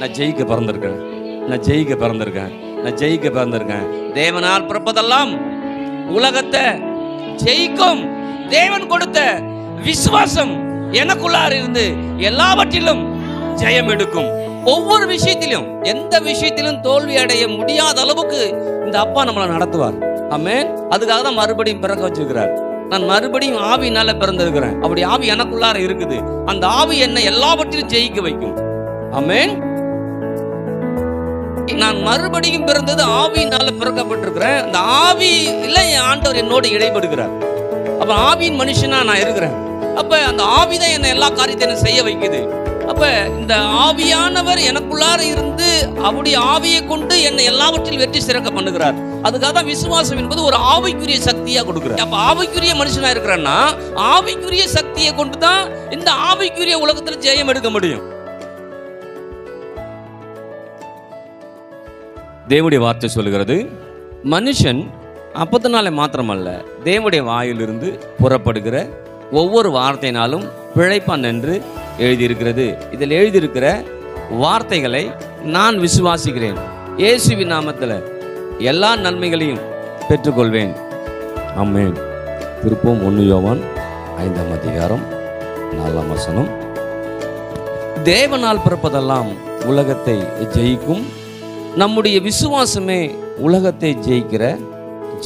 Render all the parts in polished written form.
நான் ஜெயிக்க பிறந்திருக்கேன், நான் ஜெயிக்க பிறந்திருக்கேன், நான் ஜெயிக்க பிறந்திருக்கேன். தேவனால் பிறப்பதெல்லாம் உலகத்தை ஜெயிக்கும். தேவன் கொடுத்த விசுவாசம் எனக்குள்ளார் இருந்து எல்லாவற்றிலும் ஜெயம் எடுக்கும். ஒவ்வொரு விஷயத்திலும், எந்த விஷயத்திலும் தோல்வி அடைய முடியாத அளவுக்கு இந்த அப்பா நம்மளை நடத்துவார். ஆமென். அதுக்காக தான் மறுபடியும் பிறக்க வச்சிருக்கிறார். நான் மறுபடியும் ஆவியினால பிறந்திருக்கிறேன். அப்படி ஆவி எனக்குள்ளார இருக்குது. அந்த ஆவி என்னை எல்லாவற்றிலும் ஜெயிக்க வைக்கும். ஆமென். நான் மறுபடியும் பிறந்தது ஆவியினால பிறக்கப்பட்டிருக்கிறேன். அந்த ஆவியில என் ஆண்டவர் என்னோடு இடைபடுகிறார். அப்ப ஆவியின் மனுஷனா நான் இருக்கிறேன். அப்ப அந்த ஆவிதான் என்னை எல்லா காரியத்தையும் செய்ய வைக்குது. அப்ப இந்த ஆவியானவர் எனக்குள்ளார இருந்து அவருடைய ஆவியை கொண்டு என்னை எல்லாவற்றிலும் வெற்றி சிறக்க பண்ணுகிறார். அதுக்காக தான் விசுவாசம் என்பது ஒரு ஆவிக்குரிய சக்தியா கொடுக்கிறார். அப்ப ஆவிக்குரிய மனுஷனா இருக்கிறேன்னா ஆவிக்குரிய சக்தியை கொண்டு தான் இந்த ஆவிக்குரிய உலகத்தில் ஜெயம் எடுக்க முடியும். தேவனுடைய வார்த்தை சொல்லுகிறது, மனுஷன் அப்பத்தினாலே மாத்திரமல்ல தேவனுடைய வாயிலிருந்து புறப்படுகிற ஒவ்வொரு வார்த்தையினாலும் பிழைப்பான் என்று எழுதியிருக்கிறது. இதில் எழுதியிருக்கிற வார்த்தைகளை நான் விசுவாசிக்கிறேன். இயேசுவின் நாமத்தில் எல்லா நன்மைகளையும் பெற்றுக்கொள்வேன். ஆமென். திருப்பம் 1 யோவான் 5ஆம் அதிகாரம் 4ஆம் வசனம். தேவனால் பிறப்பதெல்லாம் உலகத்தை ஜெயிக்கும். நம்முடைய விசுவாசமே உலகத்தை ஜெயிக்கிற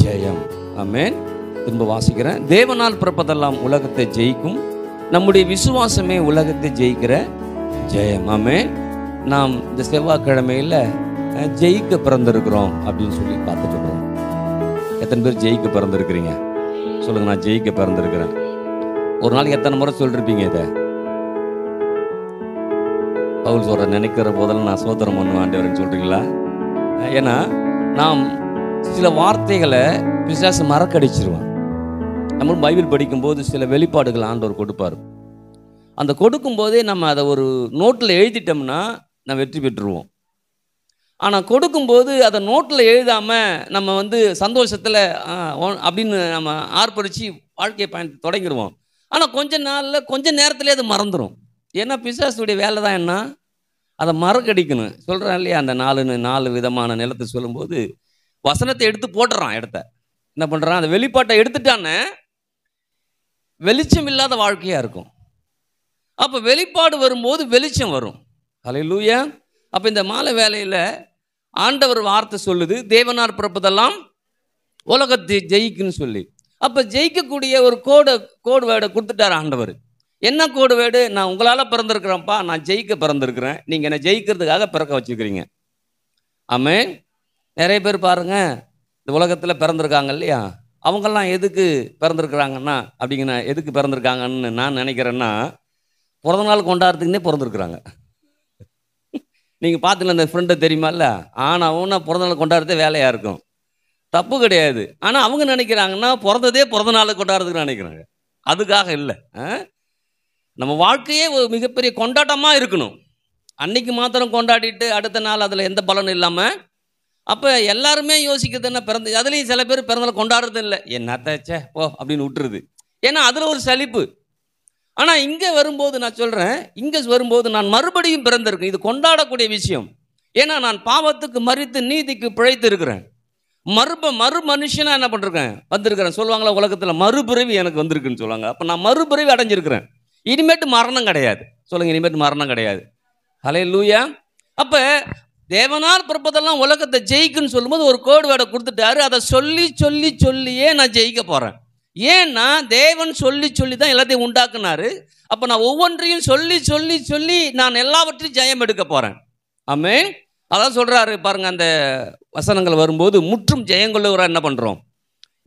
ஜெயம். ஆமென். திரும்ப வாசிக்கிறேன். தேவனால் பிறப்பதெல்லாம் உலகத்தை ஜெயிக்கும். நம்முடைய விசுவாசமே உலகத்தை ஜெயிக்கிற ஜெயம். ஆமென். நாம் இந்த செவ்வாய்க்கிழமையில் ஜெயிக்க பிறந்திருக்கிறோம் அப்படின்னு சொல்லி பார்த்துட்டு இருக்கிறோம். எத்தனை பேர் ஜெயிக்க பிறந்திருக்கிறீங்க? சொல்லுங்க, நான் ஜெயிக்க பிறந்திருக்கிறேன். ஒரு நாளைக்கு எத்தனை முறை சொல்லிருப்பீங்க இதை? பவுல் சொல்ற, நினைக்கிற போதெல்லாம் நான் சோத்திரம் பண்ணுவேன் ஆண்டவர்னு சொல்றீங்களா? ஏன்னா நாம் சில வார்த்தைகளை பிசாசு மறக்கடிச்சிருவான். நம்ம பைபிள் படிக்கும்போது சில வெளிப்பாடுகள் ஆண்டவர் கொடுப்பார். அந்த கொடுக்கும் போதே நம்ம அதை ஒரு நோட்டில் எழுதிட்டோம்னா நம்ம வெற்றி பெற்றுருவோம். ஆனால் கொடுக்கும்போது அதை நோட்டில் எழுதாமல் நம்ம சந்தோஷத்தில் அப்படின்னு நம்ம ஆர்ப்பரித்து வாழ்க்கையை தொடங்கிடுவோம். ஆனால் கொஞ்ச நேரத்திலே அது மறந்துடும். ஏன்னா பிசாசுடைய வேலை தான் என்ன? அதை மறக்கடிக்கணும். சொல்கிறேன் இல்லையா, அந்த 4 விதமான நிலத்தை சொல்லும்போது வசனத்தை எடுத்து போட்டுறான். என்ன பண்ணுறான்? அந்த வெளிப்பாட்டை எடுத்துட்டான்னு வெளிச்சம் இல்லாத வாழ்க்கையாக இருக்கும். அப்போ வெளிப்பாடு வரும்போது வெளிச்சம் வரும். ஹல்லேலூயா. அப்போ இந்த மாலை வேளையில் ஆண்டவர் வார்த்தை சொல்லுது, தேவனார் பிறப்பதெல்லாம் உலகத்தை ஜெயிக்குன்னு சொல்லி. அப்போ ஜெயிக்கக்கூடிய ஒரு கோடு வேர்டை கொடுத்துட்டார் ஆண்டவர். என்ன கோடு வேர்டு? நான் உங்களால் பிறந்திருக்கிறேன்ப்பா, நான் ஜெயிக்க பிறந்திருக்கிறேன், நீங்கள் என்னை ஜெயிக்கிறதுக்காக பிறக்க வச்சுக்கிறீங்க. ஆமென். நிறைய பேர் பாருங்க, இந்த உலகத்தில் பிறந்திருக்காங்க இல்லையா, அவங்கெல்லாம் எதுக்கு பிறந்திருக்கிறாங்கன்னா அப்படிங்கன்னா எதுக்கு பிறந்திருக்காங்கன்னு நான் நினைக்கிறேன்னா, பிறந்த நாள் கொண்டாடுறதுக்குன்னே பிறந்திருக்கிறாங்க. நீங்கள் பார்த்துக்கலாம், இந்த ஃப்ரெண்டை தெரியுமா இல்லை, ஆனால் பிறந்த நாள் கொண்டாடுறதே வேலையாக இருக்கும். தப்பு கிடையாது. ஆனால் அவங்க நினைக்கிறாங்கன்னா பிறந்ததே பிறந்த நாள் கொண்டாடுறதுக்கு நினைக்கிறாங்க. அதுக்காக இல்லை. நம்ம வாழ்க்கையே ஒரு மிகப்பெரிய கொண்டாட்டமாக இருக்கணும். அன்னைக்கு மாத்திரம் கொண்டாடிட்டு அடுத்த நாள் அதில் எந்த பலனும் இல்லாமல், அப்போ எல்லாருமே யோசிக்கிறது என்ன, அதுலேயும் சில பேர் பிறந்தநாள் கொண்டாடுறது இல்லை, என்னத்தே போ அப்படின்னு விட்டுருது. ஏன்னா அதில் ஒரு சலிப்பு. ஆனால் இங்கே வரும்போது நான் சொல்கிறேன், இங்கே வரும்போது நான் மறுபடியும் பிறந்திருக்கேன். இது கொண்டாடக்கூடிய விஷயம். ஏன்னா நான் பாவத்துக்கு மரித்து நீதிக்கு பிழைத்து இருக்கிறேன். மறு மனுஷனாக என்ன பண்ணிருக்கேன், வந்திருக்கிறேன். சொல்லுவாங்களா உலகத்தில் மறுபிறவி எனக்கு வந்திருக்குன்னு சொல்லுவாங்க. அப்போ நான் மறுபிறவி அடைஞ்சிருக்கிறேன். இனிமேட்டு மரணம் கிடையாது. சொல்லுங்க, இனிமேட்டு மரணம் கிடையாது. ஹல்லேலூயா. அப்போ தேவனால் பிறப்பதெல்லாம் உலகத்தை ஜெயிக்குன்னு சொல்லும்போது ஒரு கோடு வேர்டை கொடுத்துட்டாரு. அதை சொல்லியே நான் ஜெயிக்க போகிறேன். ஏன்னா தேவன் சொல்லி தான் எல்லாத்தையும் உண்டாக்குனாரு. அப்போ நான் ஒவ்வொன்றையும் சொல்லி நான் எல்லாவற்றையும் ஜெயம் எடுக்க போகிறேன். ஆமென். அதான் சொல்கிறாரு பாருங்க, அந்த வசனங்கள் வரும்போது முற்றும் ஜெயங்கொள்ளுகிறா என்ன பண்ணுறோம்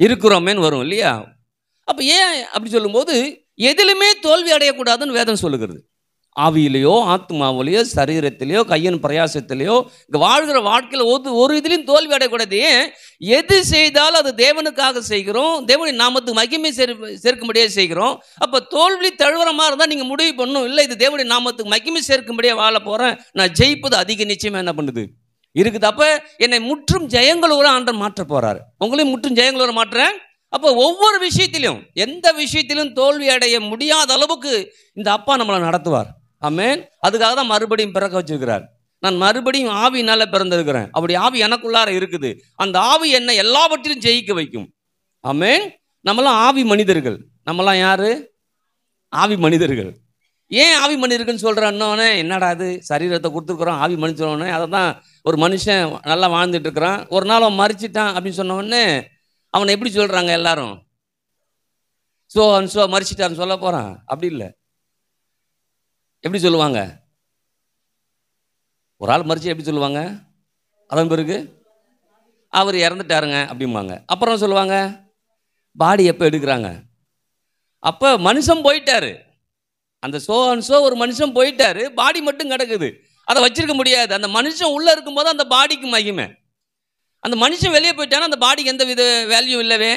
இருக்கிறோமேன்னு வரும் இல்லையா. அப்போ ஏன் அப்படி சொல்லும்போது எதிலுமே தோல்வி அடையக்கூடாதுன்னு வேதம் சொல்லுகிறது. ஆவியிலையோ ஆத்மாவிலையோ சரீரத்திலையோ கையின் பிரயாசத்திலையோ இங்கே வாழ்கிற வாழ்க்கையில் ஒரு இதுலையும் தோல்வி அடையக்கூடாது. எது செய்தாலும் அது தேவனுக்காக செய்கிறோம், தேவனுடைய நாமத்துக்கு மகிமை சேர்க்கும்படியாக செய்கிறோம். அப்போ தோல்வி தழுவுறமாக இருந்தால் நீங்கள் முடிவு பண்ணணும், இல்லை இது தேவனுடைய நாமத்துக்கு மகிமை சேர்க்கும்படியாக வாழ போகிறேன், நான் ஜெயிப்பது அதிக நிச்சயமாக என்ன பண்ணுது இருக்குது. அப்போ என்னை முற்றும் ஜெயங்களூர ஆண்டவர் மாற்ற போகிறாரு. உங்களையும் முற்றும் ஜெயங்களூர மாற்றுறேன். அப்போ ஒவ்வொரு விஷயத்திலும் எந்த விஷயத்திலும் தோல்வி அடைய முடியாத அளவுக்கு இந்த அப்பா நம்மளை நடத்துவார். ஆமென். அதுக்காக தான் மறுபடியும் பிறக்க வச்சிருக்கிறார். நான் மறுபடியும் ஆவியினால பிறந்திருக்கிறேன். அப்படி ஆவி எனக்குள்ளார இருக்குது. அந்த ஆவி என்ன எல்லாவற்றிலும் ஜெயிக்க வைக்கும். ஆமென். நம்மளாம் ஆவி மனிதர்கள். நம்மளாம் யாரு? ஆவி மனிதர்கள். ஏன் ஆவி மனிதர்கள்னு சொல்கிறேன்னொன்னே, என்னடா அது சரீரத்தை கொடுத்துருக்குறோம் ஆவி மனுஷனோடனே, அதை தான் ஒரு மனுஷன் நல்லா வாழ்ந்துட்டு இருக்கிறான், ஒரு நாள் அவன் மறிச்சிட்டான் அப்படின்னு சொன்ன உடனே அவனை எப்படி சொல்கிறாங்க எல்லாரும்? மறிச்சிட்டான்னு சொல்ல போகிறான். அப்படி இல்லை. எப்படி சொல்லுவாங்க? ஒரு ஆள் மறிச்சு எப்படி சொல்லுவாங்க? அதன் பிறகு அவர் இறந்துட்டாருங்க அப்படிம்பாங்க. அப்புறம் சொல்லுவாங்க பாடி எப்போ எடுக்கிறாங்க? அப்போ மனுஷன் போயிட்டாரு. அந்த ஒரு மனுஷன் போயிட்டாரு, பாடி மட்டும் கிடக்குது. அதை வச்சிருக்க முடியாது. அந்த மனுஷன் உள்ளே இருக்கும்போது அந்த பாடிக்கு மகிமை. அந்த மனுஷன் வெளியே போயிட்டானா அந்த பாடிக்கு எந்த வித வேல்யூ இல்லவே.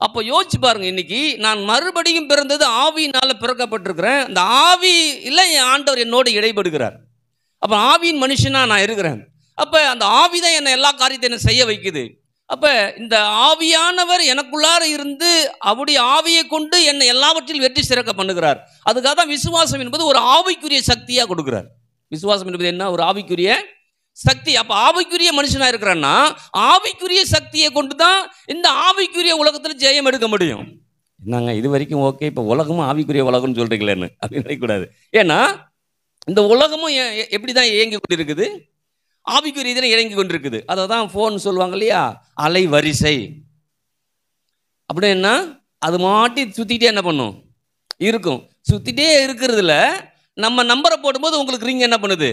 அப்போ யோசிச்சு பாருங்க, இன்னைக்கு நான் மறுபடியும் பிறந்தது ஆவியினால் பிறக்கப்பட்டிருக்கிறேன். அந்த ஆவி இல்லை என் ஆண்டவர் என்னோடு இடைபடுகிறார். அப்போ ஆவியின் மனுஷனாக நான் இருக்கிறேன். அப்போ அந்த ஆவி தான் என்னை எல்லா காரியத்தையும் என்ன செய்ய வைக்குது. அப்போ இந்த ஆவியானவர் எனக்குள்ளார இருந்து அவருடைய ஆவியை கொண்டு என்னை எல்லாவற்றிலும் வெற்றி சிறக்க பண்ணுகிறார். அதுக்காக தான் விசுவாசம் என்பது ஒரு ஆவிக்குரிய சக்தியாக கொடுக்குறார். விசுவாசம் என்பது என்ன? ஒரு ஆவிக்குரிய சக்தி. அப்போ ஆவிக்குரிய மனுஷனாக இருக்கிறான்னா ஆவிக்குரிய சக்தியை கொண்டு தான் இந்த ஆவிக்குரிய உலகத்தில் ஜெயம் எடுக்க முடியும். என்னங்க இது வரைக்கும் ஓகே, இப்போ உலகமும் ஆவிக்குரிய உலகம்னு சொல்கிறீங்களேன்னு அப்படின்னு நினைக்கக்கூடாது. ஏன்னா இந்த உலகமும் எப்படி தான் இயங்கி கொண்டு இருக்குது? ஆவிக்குரிய இதில் இறங்கி கொண்டிருக்குது. அதை தான் ஃபோன் சொல்லுவாங்க இல்லையா, அலை வரிசை அப்படின்னா அது மாட்டி சுற்றிக்கிட்டே என்ன பண்ணும்? இருக்கும். சுற்றிட்டே இருக்கிறதுல நம்ம நம்பரை போடும்போது உங்களுக்கு ரிங் என்ன பண்ணுது?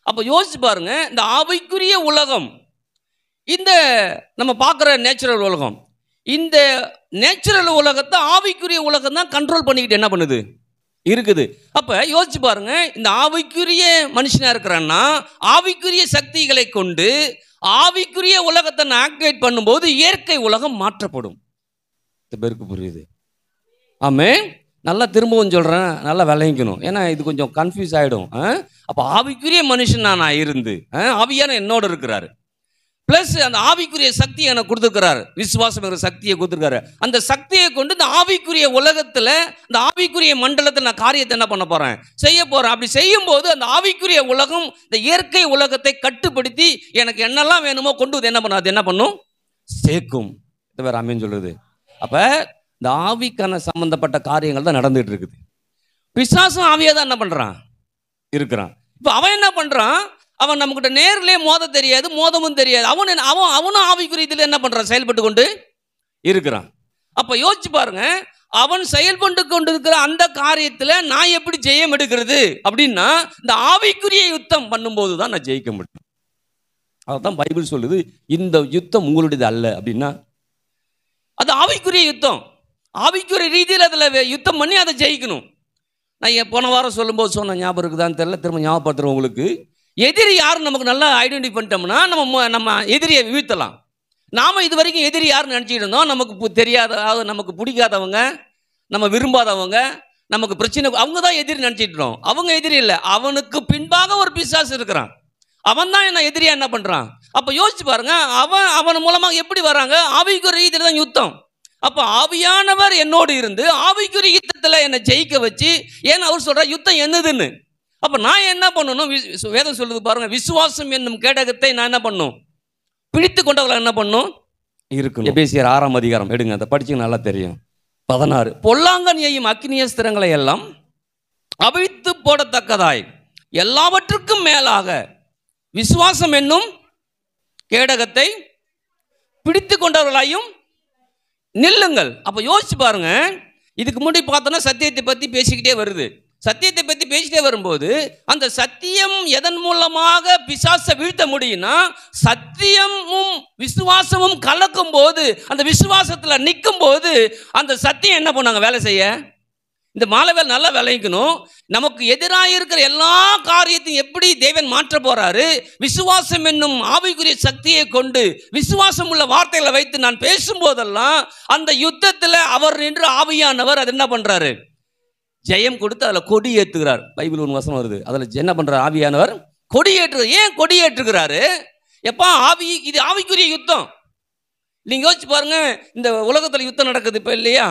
அப்போ யோசிச்சு பாருங்க, இந்த ஆவிக்குரிய உலகம், இந்த நம்ம பார்க்குற நேச்சுரல் உலகம், இந்த நேச்சுரல் உலகத்தை ஆவிக்குரிய உலகம் தான் கண்ட்ரோல் பண்ணிக்கிட்டு என்ன பண்ணுது? இருக்குது. அப்போ யோசிச்சு பாருங்க, இந்த ஆவிக்குரிய மனுஷனாக இருக்கிறான்னா ஆவிக்குரிய சக்திகளை கொண்டு ஆவிக்குரிய உலகத்தை நான் ஆக்டிவேட் பண்ணும்போது இயற்கை உலகம் மாற்றப்படும். பேருக்கு புரியுது? ஆமென். நல்லா திரும்பவும் சொல்கிறேன், நல்லா விளங்கிக்கணும். ஏன்னா இது கொஞ்சம் கன்ஃபியூஸ் ஆகிடும். அப்போ ஆவிக்குரிய மனுஷன் நான் இருந்து ஆவியான என்னோடு இருக்கிறாரு, ப்ளஸ் அந்த ஆவிக்குரிய சக்தியை எனக்கு கொடுத்துருக்கிறாரு, விசுவாசம் என்ற சக்தியை கொடுத்துருக்காரு. அந்த சக்தியை கொண்டு இந்த ஆவிக்குரிய உலகத்தில், இந்த ஆவிக்குரிய மண்டலத்தில் நான் காரியத்தை என்ன பண்ண போகிறேன்? செய்ய போகிறேன். அப்படி செய்யும்போது அந்த ஆவிக்குரிய உலகம் இந்த இயற்கை உலகத்தை கட்டுப்படுத்தி எனக்கு என்னெல்லாம் வேணுமோ கொண்டு வந்து என்ன பண்ணும்? அது என்ன பண்ணும்? சேர்க்கும். இது வேறு அமீன் சொல்கிறது. அப்போ இந்த ஆவிக்கான சம்பந்தப்பட்ட காரியங்கள் தான் நடந்துகிட்டு இருக்குது. பிசாசும் ஆவியாக தான் என்ன பண்ணுறான்? இருக்கிறான். இப்போ அவன் என்ன பண்ணுறான்? அவன் நம்மகிட்ட நேரிலே மோத தெரியாது, மோதமும் தெரியாது. அவனும் ஆவிக்குரிய இதில் என்ன பண்ணுறான்? செயல்பட்டு கொண்டு இருக்கிறான். அப்போ யோசிச்சு பாருங்க, அவன் செயல்பட்டு கொண்டு இருக்கிற அந்த காரியத்தில் நான் எப்படி ஜெயம் எடுக்கிறது அப்படின்னா, இந்த ஆவிக்குரிய யுத்தம் பண்ணும்போது தான் நான் ஜெயிக்க முடியும். அதான் பைபிள் சொல்லுது, இந்த யுத்தம் உங்களுடையது அல்ல அப்படின்னா. அது ஆவிக்குரிய யுத்தம். ஆவிக்குரிய ரீதியில் அதில் யுத்தம் பண்ணி அதை ஜெயிக்கணும். நான் போன வாரம் சொல்லும்போது சொன்ன ஞாபகம் இருக்குதான்னு தெரியல, திரும்ப ஞாபகப்படுத்துகிறேன் உங்களுக்கு. எதிரி யாருன்னு நமக்கு நல்லா ஐடென்டிஃபை பண்ணிட்டோம்னா நம்ம எதிரியை வீழ்த்தலாம். நாம் இது வரைக்கும் எதிரி யாருன்னு நினச்சிட்டு இருந்தோம்? நமக்கு தெரியாத, நமக்கு பிடிக்காதவங்க, நம்ம விரும்பாதவங்க, நமக்கு பிரச்சனை, அவங்க தான் எதிரி நினச்சிட்டு இருக்கோம். அவங்க எதிரி இல்லை, அவனுக்கு பின்பாக ஒரு பிசாசு இருக்கிறான். அவன் தான் என்ன எதிரியா என்ன பண்ணுறான்? அப்போ யோசிச்சு பாருங்க, அவன் மூலமாக எப்படி வராங்க? ஆவிக்குரிய ரீதியில் தான் யுத்தம். அப்போ ஆவியானவர் என்னோடு இருந்து ஆவிக்குரிய யுத்தத்தில் என்னை ஜெயிக்க வச்சு, ஏன்னா அவர் சொல்கிறார் யுத்தம் என்னதுன்னு. அப்போ நான் என்ன பண்ணணும்? வேதம் சொல்லுது பாருங்க, விசுவாசம் என்னும் கேடகத்தை நான் என்ன பண்ணணும்? பிடித்து கொண்டவர்கள் என்ன பண்ணணும்? இருக்கணும். எபேசியர் 6ஆம் அதிகாரம் எடுங்க, அதை படிச்சு நல்லா தெரியும். 16 பொல்லாங்கன் எய்யும் அக்கினியஸ்திரங்களை எல்லாம் அவிழ்த்து போடத்தக்கதாய் எல்லாவற்றுக்கும் மேலாக விசுவாசம் என்னும் கேடகத்தை பிடித்து கொண்டவர்களாயும் நில்லுங்கள். அப்போ யோசிச்சு பாருங்க, இதுக்கு முன்னாடி பார்த்தோன்னா சத்தியத்தை பற்றி பேசிக்கிட்டே வருது. சத்தியத்தை பற்றி பேசிட்டே வரும்போது அந்த சத்தியம் எதன் மூலமாக பிசாசை வீழ்த்த முடியும்னா, சத்தியமும் விசுவாசமும் கலக்கும் போது, அந்த விசுவாசத்தில் நிற்கும் போது அந்த சத்தியம் என்ன பண்ணாங்க? வேலை செய்ய. இந்த மாலை வேலை நல்லா விளைக்கணும். நமக்கு எதிராக இருக்கிற எல்லா காரியத்தையும் எப்படி தேவன் மாற்ற போறாரு? விசுவாசம் என்னும் ஆவிக்குரிய சக்தியை கொண்டு விசுவாசம் உள்ள வார்த்தைகளை வைத்து நான் பேசும்போதெல்லாம் அந்த யுத்தத்தில் அவர் நின்று ஆவியானவர் அது என்ன பண்றாரு? ஜெயம் கொடுத்து அதில் கொடி ஏற்றுகிறார். பைபிள் ஒரு வசனம் வருது, அதில் என்ன பண்ணுறார்? ஆவியானவர் கொடி ஏற்றுகிறார். ஏன் கொடி ஏற்றுகிறாரு? எப்பா ஆவி, இது ஆவிக்குரிய யுத்தம். நீங்கள் யோசிச்சு பாருங்க, இந்த உலகத்தில் யுத்தம் நடக்குது இப்போ இல்லையா?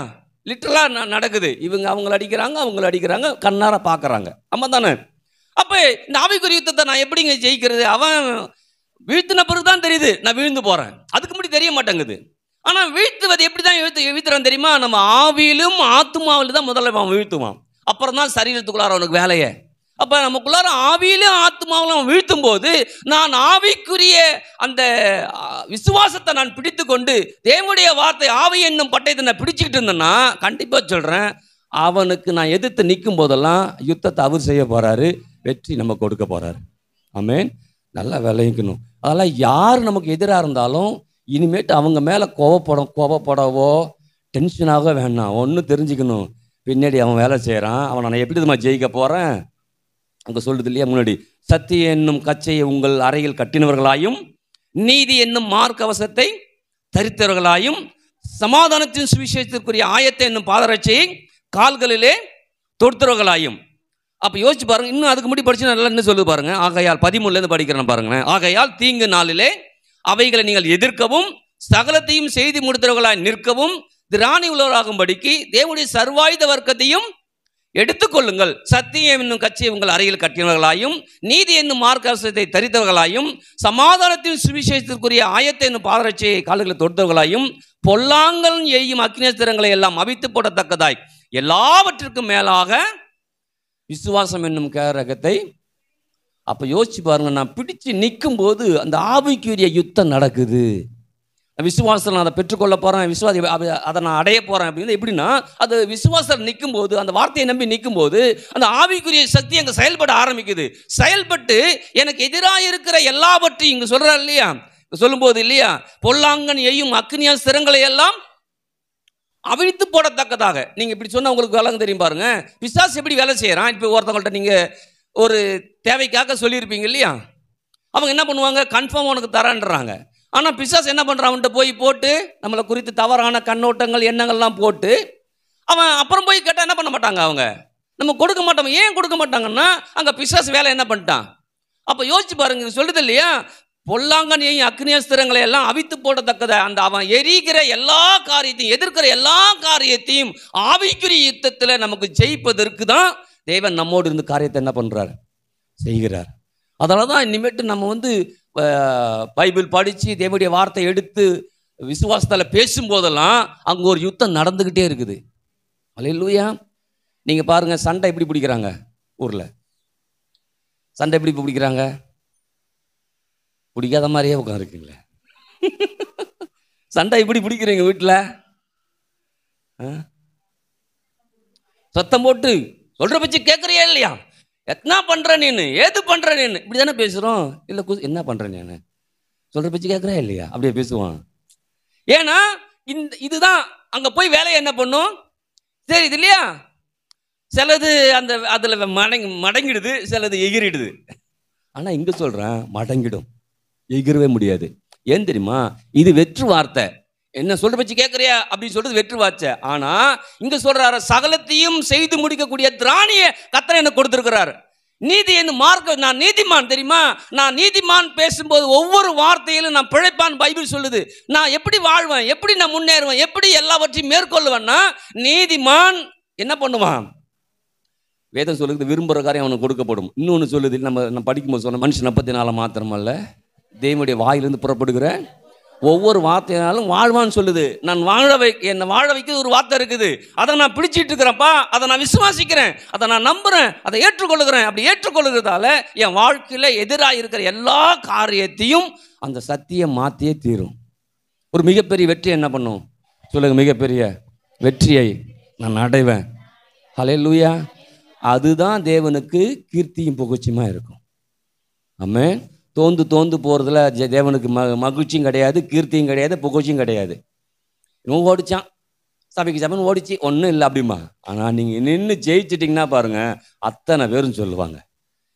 லிட்டரலாக நடக்குது. இவங்க அவங்கள அடிக்கிறாங்க, அவங்கள அடிக்கிறாங்க, கண்ணார பார்க்குறாங்க. ஆமாம் தானே? அப்ப இந்த ஆவிக்குரிய யுத்தத்தை நான் எப்படிங்க ஜெயிக்கிறது? அவன் வீழ்த்தின பிறகுதான் தெரியுது நான் வீழ்ந்து போறேன். அதுக்கு முன்னாடி தெரிய மாட்டேங்குது. ஆனா வீழ்த்துவது எப்படிதான் வீழ்த்துறான் தெரியுமா? நம்ம ஆவியிலும் ஆத்துமாவிலும் தான் முதல்ல அவன் வீழ்த்துவான். அப்புறம் தான் சரீரத்துக்குள்ளார அவனுக்கு வேலையை. அப்ப நமக்குள்ளார ஆவியிலும் ஆத்துமாவிலும் அவன் வீழ்த்தும் போது நான் ஆவிக்குரிய அந்த விசுவாசத்தை நான் பிடித்து கொண்டு தேவனுடைய வார்த்தை ஆவி என்னும் பட்டயத்தை நான் பிடிச்சிக்கிட்டு இருந்தேன்னா கண்டிப்பா சொல்றேன், அவனுக்கு நான் எதிர்த்து நிற்கும் போதெல்லாம் யுத்தத்தை அவர் செய்ய போறாரு, வெற்றி நம்ம கொடுக்க போறாரு. ஆமென். நல்லா விளைவிக்கணும். அதெல்லாம் யார் நமக்கு எதிராக இருந்தாலும் இனிமேட்டு அவங்க மேலே கோபப்படவோ டென்ஷனாக வேணாம். ஒன்று தெரிஞ்சுக்கணும், பின்னாடி அவன் வேலை செய்கிறான், அவனை நான் எப்படி தான் ஜெயிக்க போகிறேன். அங்கே சொல்லுது இல்லையா முன்னாடி, சத்திய என்னும் கச்சையை உங்கள் அறையில் கட்டினவர்களாயும் நீதி என்னும் மார்க்கவசத்தை தரித்தவர்களாயும் சமாதானத்தின் சுவிசேஷத்திற்குரிய ஆயத்தை என்னும் பாதரட்சையை கால்களிலே தொடுத்தவர்களாயும். அப்போ யோசிச்சு பாருங்க, இன்னும் அதுக்கு முடி படிச்சு நல்லா என்ன சொல்லுது பாருங்க. ஆகையால் 13 படிக்கிறேன் பாருங்களேன். ஆகையால் தீங்கு நாளிலே அவைகளை நீங்கள் எதிர்க்கவும் சகலத்தையும் செய்து முடித்தவர்களாய் நிற்கவும் திராணி உள்ளவராகும்படிக்கு தேவனுடைய சர்வாயுத வர்க்கத்தையும் எடுத்துக்கொள்ளுங்கள். சத்தியம் என்னும் கட்சியை உங்கள் அறையில் கட்டினவர்களாயும் நீதி என்னும் மார்க்கவசத்தை தரித்தவர்களாயும் சமாதானத்தின் சுவிசேஷத்திற்குரிய ஆயத்தை என்னும் பாதரட்சையை கால்களை தொடுத்தவர்களாயும் பொல்லாங்கல் எய்யும் அக்னிஸ்திரங்களை எல்லாம் அவித்து போடத்தக்கதாய் எல்லாவற்றிற்கும் மேலாக விசுவாசம் என்னும் கேரகத்தை. அப்போ யோசிச்சு பாருங்க, நான் பிடிச்சு நிற்கும் போது அந்த ஆவிக்குரிய யுத்தம் நடக்குது. விசுவாசத்தில் நான் அதை பெற்றுக்கொள்ள போகிறேன், அதை நான் அடைய போகிறேன் அப்படின்னு. எப்படின்னா அது விசுவாசத்தில் நிற்கும் போது, அந்த வார்த்தையை நம்பி நிற்கும் போது அந்த ஆவிக்குரிய சக்தி அங்கே செயல்பட ஆரம்பிக்குது. செயல்பட்டு எனக்கு எதிராக இருக்கிற எல்லாவற்றையும் இங்கே சொல்கிறார் இல்லையா, சொல்லும்போது இல்லையா, பொல்லாங்கன் எய்யும் அக்னியா ஸ்திரங்களை எல்லாம் அவிழ்த்து போடத்தக்கதாக. நீங்கள் இப்படி சொன்னால் உங்களுக்கு விளங்க தெரியும் பாருங்க. பிசாசு எப்படி வேலை செய்கிறான்? இப்போ ஒருத்தவங்கள்ட்ட நீங்கள் ஒரு தேவைக்காக சொல்லியிருப்பீங்க இல்லையா, அவங்க என்ன பண்ணுவாங்க, கன்ஃபார்ம் உனக்கு தரான்றாங்க. ஆனால் பிசாசு என்ன பண்ணுறான், அவன்கிட்ட போய் போட்டு நம்மளை குறித்து தவறான கண்ணோட்டங்கள் எண்ணங்கள்லாம் போட்டு அவன் அப்புறம் போய் கேட்டால் என்ன பண்ண மாட்டாங்க, அவங்க நம்ம கொடுக்க மாட்டோம். ஏன் கொடுக்க மாட்டாங்கன்னா அங்கே பிசாசு வேலை என்ன பண்ணிட்டான். அப்போ யோசிச்சு பாருங்க, சொல்லுது இல்லையா, பொல்லாங்கனையும் அக்னியஸ்திரங்களை எல்லாம் அவித்து போடத்தக்கத. அந்த அவன் எரிகிற எல்லா காரியத்தையும் எதிர்க்கிற எல்லா காரியத்தையும் ஆவிக்குரிய யுத்தத்தில் நமக்கு ஜெயிப்பதற்கு தான் தேவன் நம்மோடு இருந்து காரியத்தை என்ன பண்ணுறார், செய்கிறார். அதனால தான் இனிமேட்டு நம்ம பைபிள் படித்து தேவனுடைய வார்த்தை எடுத்து விசுவாசத்தில் பேசும்போதெல்லாம் அங்கே ஒரு யுத்தம் நடந்துக்கிட்டே இருக்குது. அல்லேலூயா. நீங்கள் பாருங்கள், சண்டை எப்படி பிடிக்கிறாங்க ஊரில், சண்டை எப்படி பிடிக்கிறாங்க, பிடிக்காத மாதிரியே உட்காந்துருக்குங்களே. சண்டை எப்படி பிடிக்கிறீங்க வீட்டில்? சத்தம் போட்டு சொல்கிற பற்றி கேட்குறியா இல்லையா, என்ன பண்ணுற நீனு, ஏது பண்ணுற நீனு, இப்படி தானே பேசுகிறோம். இல்லை என்ன பண்ணுறேன் நான், சொல்கிற பற்றி கேட்குறா இல்லையா, அப்படியே பேசுவான். ஏன்னா இதுதான் அங்கே போய் வேலையை என்ன பண்ணும், சரி இது இல்லையா. சிலது அந்த அதில் மடங்கிடுது, சிலது எகிரிடுது. ஆனால் இங்கே சொல்கிறேன், மடங்கிடும், எகிரவே முடியாது. ஏன் தெரியுமா, இது வெற்று வார்த்தை. என்ன சொல்ற பற்றி கேட்குறியா அப்படின்னு சொல்றது வெற்று வார்த்தை. ஆனால் இங்கே சொல்கிறாரு, சகலத்தையும் செய்து முடிக்கக்கூடிய திராணியை கர்த்தர் எனக்கு கொடுத்துருக்கிறார். நீதி என்ன மார்க்க, நான் நீதிமான் தெரியுமா, நான் நீதிமான் பேசும்போது ஒவ்வொரு வார்த்தையிலும் நான் பிழைப்பான் பைபிள் சொல்லுது. நான் எப்படி வாழ்வேன், எப்படி நான் முன்னேறுவேன், எப்படி எல்லாவற்றையும் மேற்கொள்வேன்னா, நீதிமான் என்ன பண்ணுவான், வேதம் சொல்லுது விரும்புகிற காரியம் அவனுக்கு கொடுக்கப்படும். இன்னொன்று சொல்லுது, நம்ம படிக்கும்போது சொன்ன மனுஷன் 44 மாத்திரமல்ல தேவனுடைய வாயிலிருந்து புறப்படுகிற ஒவ்வொரு வார்த்தையினாலும் வாழ்வான்னு சொல்லுது. நான் என்னை வாழ வைக்கிறது ஒரு வார்த்தை இருக்குது, அதை நான் பிடிச்சிட்டு இருக்கிறேன்ப்பா, அதை நான் விசுவாசிக்கிறேன், அதை நான் நம்புகிறேன், அதை ஏற்றுக்கொள்ளுகிறேன். அப்படி ஏற்றுக்கொள்ளுகிறதால என் வாழ்க்கையில் எதிராக இருக்கிற எல்லா காரியத்தையும் அந்த சத்தியம் மாற்றியே தீரும். ஒரு மிகப்பெரிய வெற்றி என்ன பண்ணும் சொல்லுங்க, மிகப்பெரிய வெற்றியை நான் அடைவேன். ஹல்லேலூயா. அதுதான் தேவனுக்கு கீர்த்தியும் புகழ்ச்சியுமா இருக்கும். ஆமென். தோந்து போகிறதுல தேவனுக்கு மகிழ்ச்சியும் கிடையாது, கீர்த்தியும் கிடையாது, புகழ்ச்சியும் கிடையாது. இவன் ஓடிச்சான், சபைக்கு சபைன்னு ஓடிச்சு, ஒன்றும் இல்லை அப்படிமா. ஆனால் நீங்கள் நின்று ஜெயிச்சிட்டிங்கன்னா பாருங்கள், அத்தனை பேரும் சொல்லுவாங்க,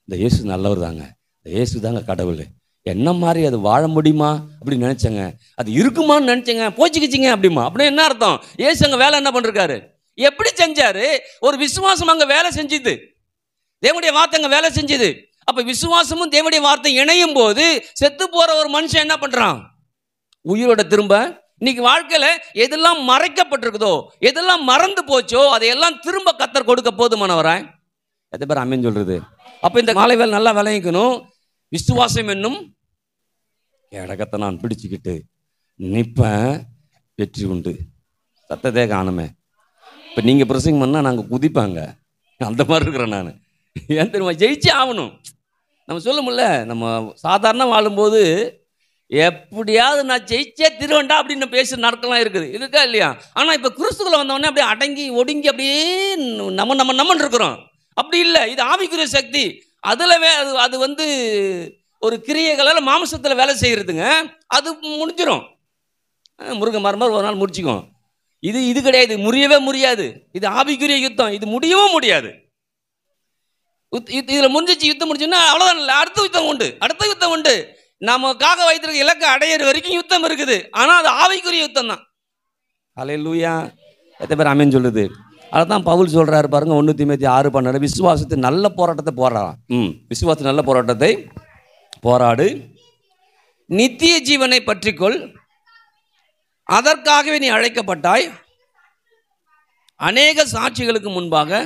இந்த இயேசு நல்லவர் தாங்க, இந்த இயேசு தாங்க கடவுள். என்ன மாதிரி அது வாழ முடியுமா அப்படின்னு நினச்சேங்க, அது இருக்குமான்னு நினச்சேங்க, போச்சுக்கிச்சிங்க அப்படிமா. அப்படின்னா என்ன அர்த்தம், இயேசு அங்கே வேலை என்ன பண்ணிருக்காரு, எப்படி செஞ்சாரு, ஒரு விசுவாசம் அங்கே வேலை செஞ்சுது, தேவனுடைய வார்த்தை அங்கே வேலை செஞ்சுது. அப்ப விசுவாசமும் தேவனுடைய வார்த்தை இணையும் போது செத்து போற ஒரு மனுஷன் என்ன பண்றான், உயிரோட திரும்ப. இன்னைக்கு வாழ்க்கையில எதெல்லாம் மறைக்கப்பட்டிருக்குதோ, எதெல்லாம் மறந்து போச்சோ, அதையெல்லாம் திரும்ப கர்த்தர் கொடுக்க போதுமானவராய் எத்தனை பேர் ஆமென் சொல்றது? அப்போ இந்த மாலை வேலை நல்லா விளைவிக்கணும். விசுவாசம் என்னும் கேடகத்தை நான் பிடிச்சிக்கிட்டு நிற்பேன், வெற்றி உண்டு. சத்தத்தே காணுமே. இப்போ நீங்கள் பிரசங்கம் பண்ணால் நாங்கள் குதிப்பாங்க, அந்த மாதிரி இருக்கிறேன் நான். ஏன் தெரியுமா? ஜெயிச்சே ஆகணும். நம்ம சொல்ல முடியல, நம்ம சாதாரண வாழும்போது எப்படியாவது நான் ஜெயிச்சே திருவண்டா அப்படின்னு பேசுகிற நாட்கள்லாம் இருக்குது, இருக்கா இல்லையா? ஆனால் இப்போ கிறிஸ்துக்குள்ள வந்தவொடனே அப்படியே அடங்கி ஒடுங்கி அப்படியே நம்மன்னு இருக்கிறோம். அப்படி இல்லை, இது ஆவிக்குரிய சக்தி. அதில் அது வந்து ஒரு கிரியைகளால் மாம்சத்தில் வேலை செய்கிறதுங்க. அது முடிஞ்சிடும். முருகன் மரமாக ஒரு நாள் முடிச்சுக்கும். இது கிடையாது, முறியவே முடியாது. இது ஆவிக்குரிய யுத்தம், இது முடியவும் முடியாது. இதில் முடிஞ்சிச்சு, யுத்தம் முடிச்சுன்னா அவ்வளோதான் இல்லை, அடுத்த யுத்தம் உண்டு, அடுத்த யுத்தம் உண்டு. நமக்காக வைத்திருக்க இலக்கை அடையிற வரைக்கும் யுத்தம் இருக்குது. ஆனால் அது ஆவிக்குரிய யுத்தம் தான். ஹல்லேலூயா. எத்தனை பேர் ஆமென் சொல்லுது? அதான் பவுல் சொல்றாரு பாருங்க, 1 தீமோத்தேயு 6:12, விசுவாசத்தை நல்ல போராட்டத்தை போராடலாம். விசுவாசத்தை நல்ல போராட்டத்தை போராடு, நித்திய ஜீவனை பற்றிக்கொள், அதற்காகவே நீ அழைக்கப்பட்டாய், அநேக சாட்சிகளுக்கு முன்பாக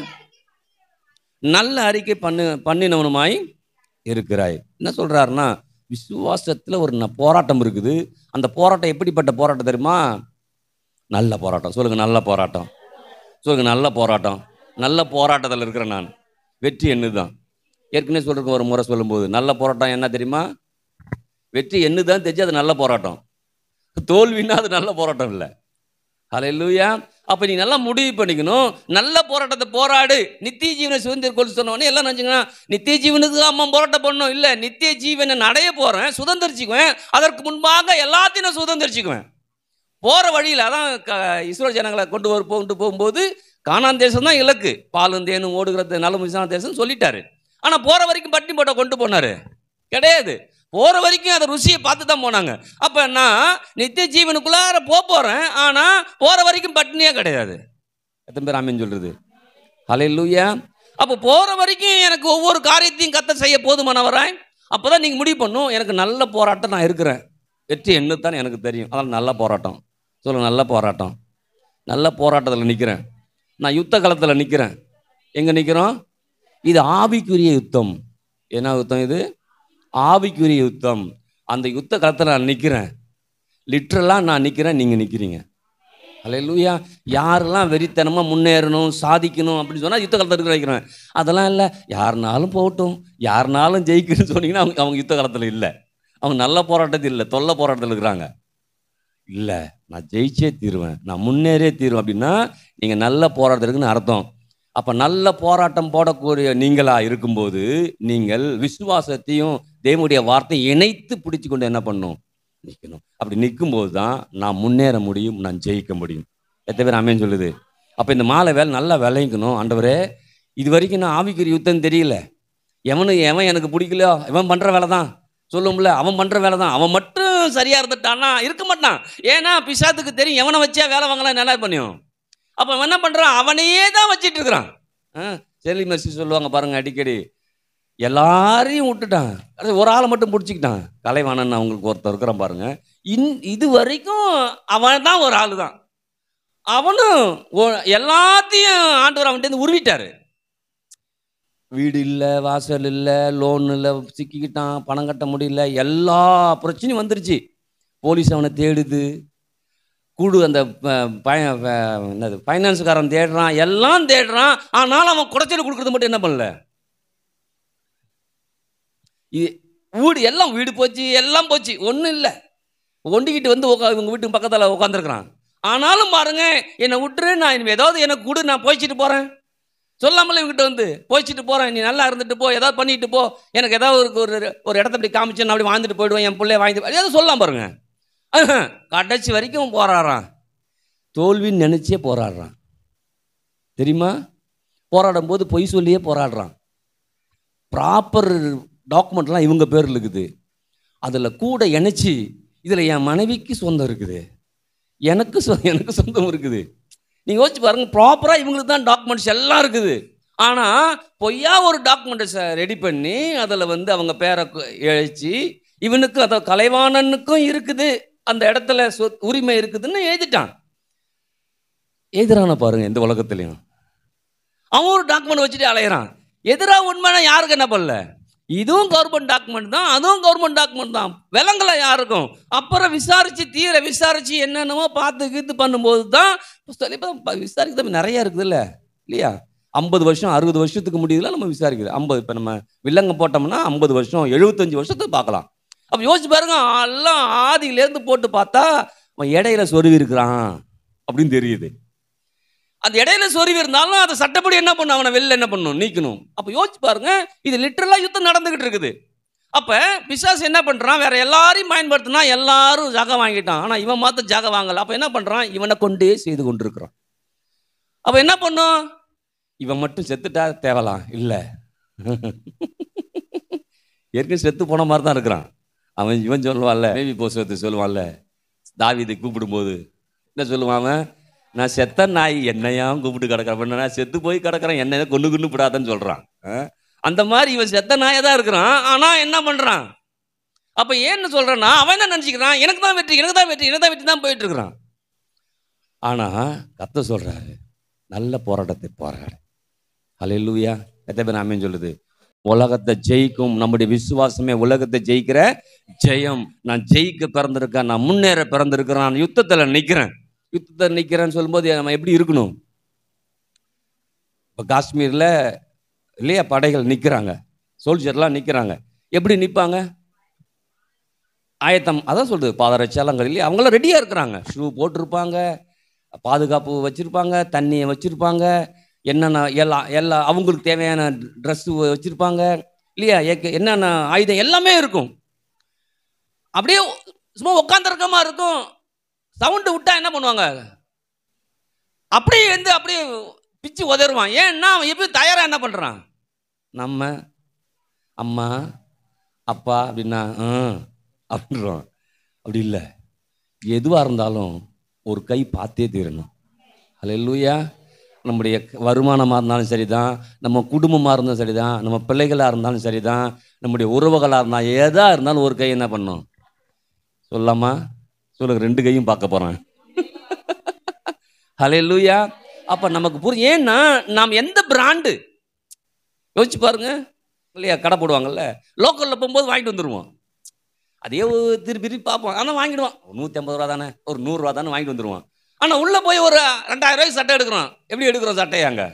நல்ல அறிக்கை பண்ணினவனுமாய் இருக்கிறாய். என்ன சொல்றாருன்னா, விசுவாசத்தில் ஒரு போராட்டம் இருக்குது. அந்த போராட்டம் எப்படிப்பட்ட போராட்டம் தெரியுமா? நல்ல போராட்டம். சொல்லுங்க, நல்ல போராட்டம். சொல்லுங்க, நல்ல போராட்டம். நல்ல போராட்டத்தில் இருக்கிறேன் நான். வெற்றி என்னதுதான். ஏற்கனவே சொல்றேன் ஒரு முறை சொல்லும்போது, நல்ல போராட்டம் என்ன தெரியுமா? வெற்றி என்னதான் தெரிஞ்சு அது நல்ல போராட்டம். தோல்வின்னா அது நல்ல போராட்டம் இல்லை. ஹல்லேலூயா. அப்போ நீ நல்லா முடிவு பண்ணிக்கணும், நல்ல போராட்டத்தை போராடு, நித்திய ஜீவனை சுதந்திரம் சொன்னோடனே எல்லாம் நினச்சிங்கன்னா நித்திய ஜீவனுக்கு அம்மா போராட்டம் பண்ணணும். இல்லை, நித்திய ஜீவனை அடைய போகிறேன், சுதந்திரிச்சுக்குவேன். அதற்கு முன்பாக எல்லாத்தையும் நான் சுதந்திரிச்சுக்குவேன். போகிற வழியில் அதான் இஸ்ரவேல் ஜனங்களை கொண்டு போகும்போது கானான் தேசம் தான் இலக்கு. பாலும் தேனும் ஓடுகிறது நல்ல முசான தேசம் சொல்லிட்டாரு. ஆனால் போகிற வரைக்கும் பட்டினி போட்ட கொண்டு போனார் கிடையாது. போகிற வரைக்கும் அதை ருசியை பார்த்து தான் போனாங்க. அப்போ நான் நித்திய ஜீவனுக்குள்ளார போகிறேன், ஆனால் போகிற வரைக்கும் பட்டினியே கிடையாது. எத்தனை பேர் ஆமென் சொல்கிறது? ஹல்லேலூயா. அப்போ போகிற வரைக்கும் எனக்கு ஒவ்வொரு காரியத்தையும் கர்த்தர் செய்ய போதுமானவராய். அப்போ தான் நீங்கள் முடிவு பண்ணும், எனக்கு நல்ல போராட்டம் நான் இருக்கிறேன், வெற்றி என்னத்தான் எனக்கு தெரியும். அதனால் நல்ல போராட்டம். சொல்லுங்கள், நல்ல போராட்டம். நல்ல போராட்டத்தில் நிற்கிறேன் நான், யுத்த காலத்தில் நிற்கிறேன். எங்கே நிற்கிறோம்? இது ஆவிக்குரிய யுத்தம். என்ன யுத்தம் இது? ஆவிக்குரிய யுத்தம். அந்த யுத்த காலத்தில் நான் நிற்கிறேன், லிட்ரலாக நான் நிற்கிறேன், நீங்கள் நிற்கிறீங்க. ஹல்லேலூயா. யாரெல்லாம் வெறித்தனமாக முன்னேறணும் சாதிக்கணும் அப்படின்னு சொன்னால் யுத்த காலத்தில் இருக்கிற வைக்கிறேன். அதெல்லாம் இல்லை, யாருனாலும் போகட்டும், யாருனாலும் ஜெயிக்கணும்னு சொன்னீங்கன்னா அவங்க யுத்த காலத்தில் இல்லை. அவங்க நல்ல போராட்டத்தில் இல்லை, தொல்லை போராட்டத்தில் இருக்கிறாங்க. இல்லை, நான் ஜெயிச்சே தீருவேன், நான் முன்னேறே தீருவேன் அப்படின்னா நீங்கள் நல்ல போராட்டம் இருக்குன்னு அர்த்தம். அப்போ நல்ல போராட்டம் போடக்கூடிய நீங்களாக இருக்கும்போது நீங்கள் விசுவாசத்தையும் தேவனுடைய வார்த்தையை இணைத்து பிடிச்சி கொண்டு என்ன பண்ணணும்? நிற்கணும். அப்படி நிற்கும்போது தான் நான் முன்னேற முடியும், நான் ஜெயிக்க முடியும். எத்தனை பேர் ஆமென் சொல்லுது? அப்போ இந்த மாலை வேலை நல்லா விளைவிக்கணும். ஆண்டவரே, இது வரைக்கும் நான் ஆவிக்குரிய யுத்தம் தெரியல, எவன் எனக்கு பிடிக்கலையோ இவன் பண்ணுற வேலை தான் சொல்லும்ல, அவன் பண்ணுற வேலை தான், அவன் மட்டும் சரியாக இருந்துட்டான்னா இருக்க மாட்டான். ஏன்னா பிசாத்துக்கு தெரியும் எவனை வச்சா வேலை வாங்கலாம் நல்லா பண்ணியும். அப்போ அவன் என்ன பண்ணுறான்? அவனையே தான் வச்சிட்டு இருக்கிறான். செல்லி மெர்சி சொல்லுவாங்க பாருங்க அடிக்கடி, எல்லாரையும் விட்டுட்டான், ஒரு ஆளை மட்டும் பிடிச்சிக்கிட்டான். கலைவாணன் அவங்களுக்கு ஒருத்தர் இருக்கிறான் பாருங்க. இது வரைக்கும் அவன் தான் ஒரு ஆள் தான். அவனும் எல்லாத்தையும் ஆண்டவர் அவன்கிட்ட உருவிட்டாரு. வீடு இல்லை, வாசல் இல்லை, லோன் இல்லை, சிக்கிக்கிட்டான், பணம் கட்ட முடியல, எல்லா பிரச்சனையும் வந்துருச்சு. போலீஸ் அவனை தேடுது, அந்த என்னது ஃபைனான்ஸுக்காரன் தேடுறான், எல்லாம் தேடுறான். ஆனாலும் அவன் குடைச்சல் கொடுக்குறது மட்டும் என்ன பண்ணல? வீடு எல்லாம் வீடு போச்சு, எல்லாம் போச்சு, ஒன்றும் இல்லை. ஒண்டிக்கிட்டு வந்து இவங்க வீட்டுக்கு பக்கத்தில் உட்காந்துருக்குறான். ஆனாலும் பாருங்க, என்னை விட்டுரு, நான் ஏதாவது எனக்கு கொடு, நான் போய்ச்சிட்டு போகிறேன் சொல்லாமல இவங்கிட்ட வந்து போய்ச்சிட்டு போகிறேன், நீ நல்லா இருந்துட்டு போ, ஏதாவது பண்ணிட்டு போ, எனக்கு ஏதாவது ஒரு இடத்த அப்படி காமிச்சு நான் அப்படி வாழ்ந்துட்டு போயிடுவேன், என் பிள்ளைய வாங்கிட்டு ஏதாவது சொல்லலாம் பாருங்க. கடைசி வரைக்கும் போராடுறான், தோல்வின்னு நினச்சே போராடுறான். தெரியுமா? போராடும் போது பொய் சொல்லியே போராடுறான். ப்ராப்பர் டாக்குமெண்ட்லாம் இவங்க பேரில் இருக்குது, அதில் கூட இணைச்சி இதில் என் மனைவிக்கு சொந்தம் இருக்குது, எனக்கு சொந்தம் இருக்குது. நீங்கள் யோசிச்சு பாருங்க, ப்ராப்பராக இவங்களுக்கு தான் டாக்குமெண்ட்ஸ் எல்லாம் இருக்குது. ஆனால் பொய்யா ஒரு டாக்குமெண்ட்ஸை ரெடி பண்ணி அதில் வந்து அவங்க பேரை எழுச்சி இவனுக்கு அதை கலைவாணனுக்கும் இருக்குது அந்த இடத்துல உரிமை இருக்குதுன்னு எழுதிட்டான். எழுதுறான பாருங்க, இந்த உலகத்துலையும் அவன் ஒரு டாக்குமெண்ட் வச்சுட்டு அலையிறான். எதிராக உண்மைனா யாருக்கு என்ன பண்ணல? இதுவும் கவர்மெண்ட் டாக்குமெண்ட் தான், அதுவும் கவர்மெண்ட் டாக்குமெண்ட் தான், விலங்கல யாருக்கும். அப்புறம் விசாரிச்சு தீர விசாரிச்சு என்னென்னமோ பார்த்து கீத்து பண்ணும்போது தான் விசாரிக்க நிறைய இருக்குது இல்லையா? 50 வருஷம் 60 வருஷத்துக்கு முடியுதுல நம்ம விசாரிக்குது. 50 இப்போ நம்ம வில்லங்க போட்டோம்னா 50 வருஷம் 75 வருஷத்துக்கு பார்க்கலாம். அப்போ யோசிச்சு பாருங்க, எல்லாம் ஆதியிலேருந்து போட்டு பார்த்தா அவன் இடையில சொருவி இருக்கிறான் அப்படின்னு தெரியுது. அந்த இடையில சொருவி இருந்தாலும் அதை சட்டப்படி என்ன பண்ணும்? அவனை வெளில என்ன பண்ணணும்? நீக்கணும். அப்போ யோசிச்சு பாருங்க, இது லிட்டரலா யுத்தம் நடந்துகிட்டு இருக்குது. அப்போ பிசாசு என்ன பண்றான்? வேற எல்லாரையும் பயன்படுத்தினா எல்லாரும் ஜாக வாங்கிட்டான், ஆனா இவன் மாத்த ஜாக வாங்கல. அப்போ என்ன பண்றான்? இவனை கொண்டே செய்து கொண்டு இருக்கிறான். அப்போ என்ன பண்ணும்? இவன் மட்டும் செத்துட்டா தேவலாம் இல்லை, ஏற்கனவே செத்து போன மாதிரி தான் இருக்கிறான் அவன். இவன் சொல்லுவான்ல, மேவி போஸ்வத்து சொல்லுவான்ல, தாவீதை கூப்பிடும்போது என்ன சொல்லுவான்? நான் செத்த நாய் என்னையாம் கூப்பிட்டு கிடக்கிறேன், நான் செத்து போய் கிடக்கிறேன், என்னைய கொண்டு விடாதன்னு சொல்றான். அந்த மாதிரி இவன் செத்த நாயை தான் இருக்கிறான், ஆனா என்ன பண்றான்? அப்ப ஏன்னு சொல்றான்னா, அவன் என்ன நினைச்சுக்கிறான்? எனக்கு தான் வெற்றி, எனக்கு தான் வெற்றி, எனக்கு தான் வெற்றி தான் போயிட்டு இருக்கிறான். ஆனா கர்த்தர் சொல்றாரு, நல்ல போராட்டத்தை போராடு. ஹல்லேலூயா. எத்தனை பேர் ஆமென் சொல்லுது? உலகத்தை ஜெயிக்கும் நம்முடைய விசுவாசமே உலகத்தை ஜெயிக்கிற ஜெயம். நான் ஜெயிக்க பிறந்திருக்கேன், நான் முன்னேற பிறந்திருக்கிறேன், நான் யுத்தத்தில் நிற்கிறேன். யுத்தத்தில் நிற்கிறேன்னு சொல்லும்போது நம்ம எப்படி இருக்கணும்? இப்போ காஷ்மீரில் இல்லையா படைகள் நிற்கிறாங்க, சோல்ஜர்லாம் நிற்கிறாங்க. எப்படி நிற்பாங்க? ஆயத்தம், அதான் சொல்றது, பாதரட்சலங்கள் இல்லையா, அவங்களாம் ரெடியாக இருக்கிறாங்க. ஷூ போட்டிருப்பாங்க, பாதுகாப்பு வச்சுருப்பாங்க, தண்ணியை வச்சுருப்பாங்க, என்னென்ன எல்லா அவங்களுக்கு தேவையான ட்ரெஸ்ஸு வச்சுருப்பாங்க இல்லையா, என்னென்ன ஆயுதம் எல்லாமே இருக்கும். அப்படியே சும்மா உட்காந்துருக்கமா இருக்கும். சவுண்டு விட்டா என்ன பண்ணுவாங்க? அப்படியே வந்து அப்படியே பிச்சு உதருவான். ஏன்னா அவன் எப்படி தயாராக என்ன பண்ணுறான்? நம்ம அம்மா அப்பா அப்படின்னா அப்படின்றோம். அப்படி இல்லை, எதுவாக இருந்தாலும் ஒரு கை பார்த்தே தீரணும். ஹல்லேலூயா. நம்முடைய வருமானமாக இருந்தாலும் சரிதான், நம்ம குடும்பமாக இருந்தாலும் சரிதான், நம்ம பிள்ளைகளாக இருந்தாலும் சரிதான், நம்முடைய உறவுகளாக இருந்தால் எதாக இருந்தாலும் ஒரு கை என்ன பண்ணும்? சொல்லாமா? சொல்லுங்க, 2 கையும் பார்க்க போகிறேன். ஹல்லேலூயா. அப்போ நமக்கு புரியும். ஏன்னா நாம் எந்த பிராண்டு யோசிச்சு பாருங்க இல்லையா? கடை போடுவாங்கல்ல, லோக்கலில் போகும்போது வாங்கிட்டு வந்துடுவோம். அதே திருப்பி பார்ப்போம், ஆனால் வாங்கிடுவான். 150 ரூபா தானே, ஒரு 100 ரூபா தானே வாங்கிட்டு வந்துடுவான். ஆனால் உள்ளே போய் ஒரு 2000 ரூபாய்க்கு சட்டை எடுக்கிறோம். எப்படி எடுக்கிறோம் சட்டையை? அங்கே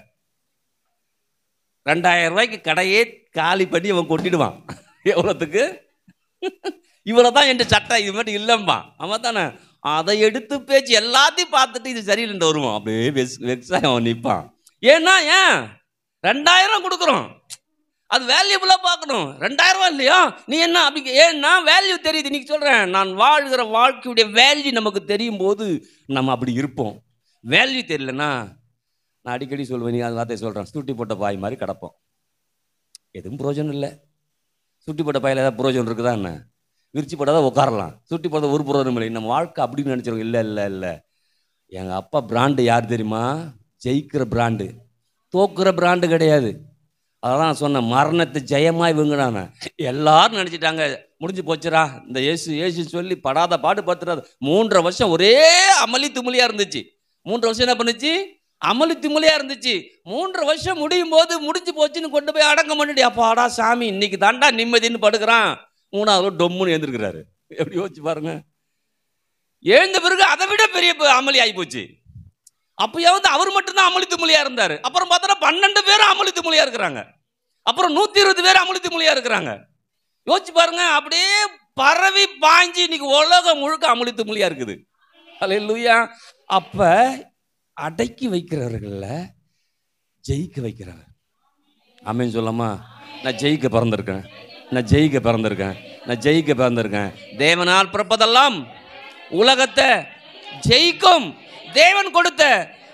2000 ரூபாய்க்கு கடையே காலி பண்ணி அவன் கொட்டிடுவான். எவ்வளோத்துக்கு? இவ்வளோ தான் என் சட்டை, இது மட்டும் இல்லைம்பா. அவன் தானே அதை எடுத்து பேச்சு எல்லாத்தையும் பார்த்துட்டு இது சரியில்லைன்னு வருவான். அப்படியே வெக்ஸாக அவன் நிற்பான். ஏன்னா ஏன் 2000 கொடுக்குறோம், அது வேல்யூபுளாக பார்க்கணும். 2000 ரூபா இல்லையா நீ என்ன அப்படி? ஏன்னா வேல்யூ தெரியுது. இன்னைக்கு சொல்கிறேன், நான் வாழ்கிற வாழ்க்கையுடைய வேல்யூ நமக்கு தெரியும் போது நம்ம அப்படி இருப்போம். வேல்யூ தெரியலன்னா, நான் அடிக்கடி சொல்வேன், நீ அந்த வார்த்தையை சொல்கிறேன், சுட்டி போட்ட பாய் மாதிரி கிடப்போம். எதுவும் புரோஜனம் இல்லை. சுட்டி போட்ட பாயில் ஏதாவது புரோஜனம் இருக்குதா என்ன? விரிச்சு போட்டால் உட்காரலாம், சுட்டி போட்ட ஒரு புரோஜனம் இல்லை. நம்ம வாழ்க்கை அப்படின்னு நினச்சிருக்கோம். இல்லை இல்லை இல்லை, எங்கள் அப்பா பிராண்டு யார் தெரியுமா? ஜெயிக்கிற பிராண்டு, தோக்குற பிராண்டு கிடையாது. அதான் சொன்னேன், மரணத்தை ஜெயமாய் இவங்கடான எல்லாரும் நினச்சிட்டாங்க, முடிஞ்சு போச்சுரா இந்த ஏசு சொல்லி படாத பாடு பத்துறாது. 3.5 வருஷம் ஒரே அமளி துமளியாக இருந்துச்சு. 3 வருஷம் என்ன பண்ணுச்சு? அமளி துமளியாக இருந்துச்சு. 3 வருஷம் முடியும் போது முடிஞ்சு போச்சுன்னு கொண்டு போய் அடக்கம் பண்ணிட்டு, அப்பாடா சாமி இன்னைக்கு தாண்டா நிம்மதின்னு படுக்கிறான். 3வது டொம்முன்னு எழுந்திருக்கிறாரு. எப்படி யோசிச்சு பாருங்க. எழுந்த பிறகு அதை விட பெரிய அமளி ஆகி போச்சு. அப்பயாவது அவர் மட்டும்தான் அமளி துமளியா இருந்தாரு. அப்புறம் பார்த்தா 12 பேரும் அமளி துமளியா இருக்கிறாங்க. அப்புறம் 120 பேர் அமளி துமளியா இருக்கிறாங்க. யோசிச்சு பாருங்க. அப்படியே பரவி பாய்ஞ்சி இன்னைக்கு உலகம் முழுக்க அமளி துமளியா இருக்குது. ஹல்லேலூயா. அப்ப அடக்கி வைக்கிறவர்கள ஜெயிக்க வைக்கிறாங்க. ஆமென் சொல்லாமா? நான் ஜெயிக்க பிறந்திருக்கேன், நான் ஜெயிக்க பிறந்திருக்கேன், நான் ஜெயிக்க பிறந்திருக்கேன். தேவனால் பிறப்பதெல்லாம் உலகத்தை ஜெயிக்கும். தேவன் கொடுத்த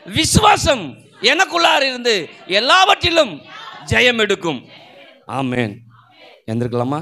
விசுவாசம் எனக்குள்ளார் இருந்து எல்லாவற்றிலும் ஜெயம் எடுக்கும். ஆமென். எந்திருக்கலாமா?